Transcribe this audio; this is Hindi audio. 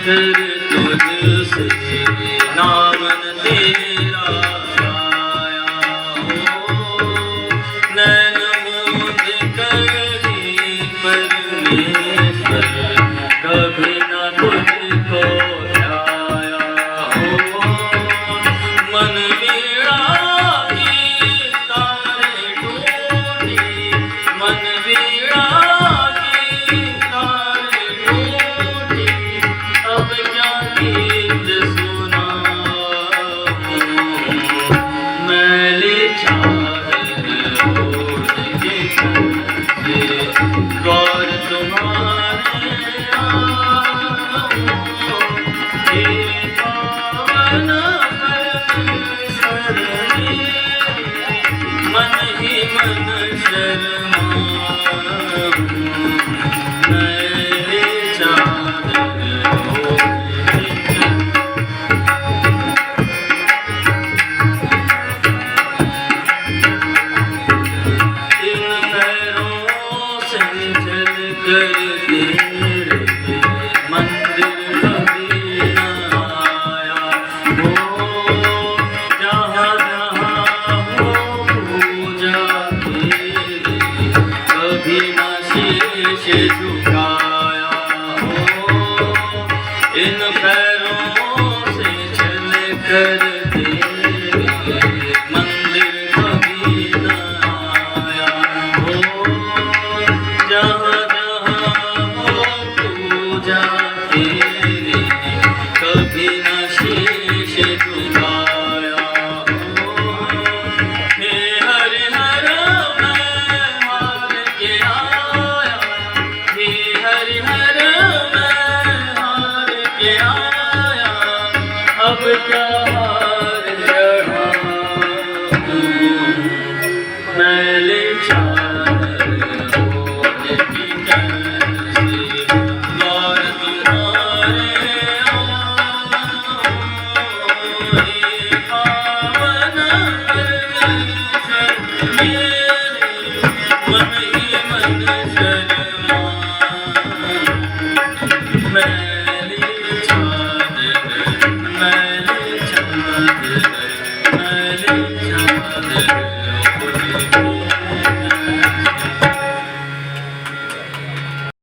फिर तुझसे नामन तेरा गाया हो। नैन मूंद करी परमेश्वर कभी न तुझको ध्याया हो। मन वीणा की तारे टूटी, मन वीणा की तारे टूटी, अब क्या गीत सुनाऊं। मैली चादर ओढ़ के से गौर तुम्हारे आऊं। हे पावन परमेश्वर मन ही मन शर्माऊं। मैली चादर ओढ़ के इन पैरों से चल कर तेरे मंदिर कभी न आया हो। जहाँ जहाँ हो पूजा तेरी, कभी न शीश झुकाया हो। इन पैरों से चल कर तेरे मंदिर कभी न आया हो। जहाँ जहाँ हो पूजा तेरी, कभी न शीश झुकाया हो। हे हरि हर मैं हार के आया, हे हरि हर मैं हार के आया, अब क्या हार चढ़ाऊं। मैली चादर ओढ़ के कैसे द्वार तुम्हारे आऊं। हे पावन परमेश्वर मेरे मन ही मन शर्माऊं। मैली चादर, मैली चादर, मैली चादर।